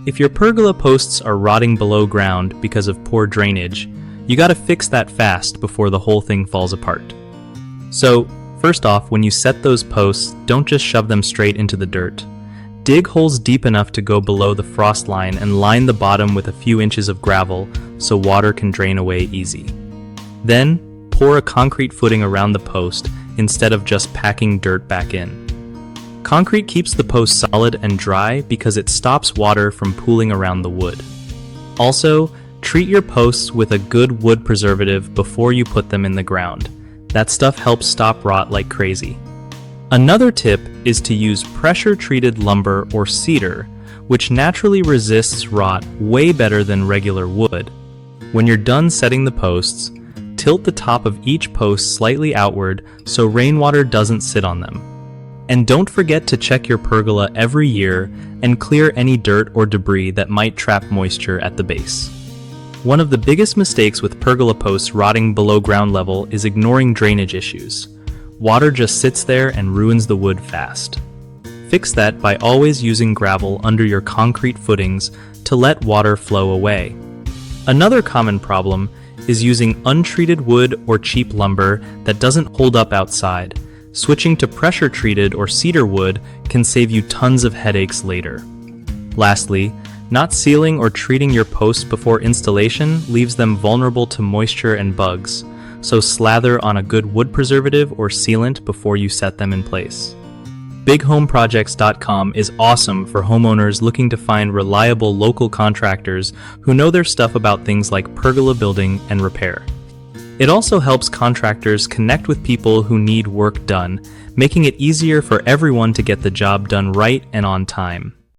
If your pergola posts are rotting below ground because of poor drainage, you gotta fix that fast before the whole thing falls apart. So, first off, when you set those posts, don't just shove them straight into the dirt. Dig holes deep enough to go below the frost line and line the bottom with a few inches of gravel so water can drain away easy. Then, pour a concrete footing around the post instead of just packing dirt back in. Concrete keeps the post solid and dry because it stops water from pooling around the wood. Also, treat your posts with a good wood preservative before you put them in the ground. That stuff helps stop rot like crazy. Another tip is to use pressure-treated lumber or cedar, which naturally resists rot way better than regular wood. When you're done setting the posts, tilt the top of each post slightly outward so rainwater doesn't sit on them. And don't forget to check your pergola every year and clear any dirt or debris that might trap moisture at the base. One of the biggest mistakes with pergola posts rotting below ground level is ignoring drainage issues. Water just sits there and ruins the wood fast. Fix that by always using gravel under your concrete footings to let water flow away. Another common problem is using untreated wood or cheap lumber that doesn't hold up outside. Switching to pressure-treated or cedar wood can save you tons of headaches later. Lastly, not sealing or treating your posts before installation leaves them vulnerable to moisture and bugs, so slather on a good wood preservative or sealant before you set them in place. BigHomeProjects.com is awesome for homeowners looking to find reliable local contractors who know their stuff about things like pergola building and repair. It also helps contractors connect with people who need work done, making it easier for everyone to get the job done right and on time.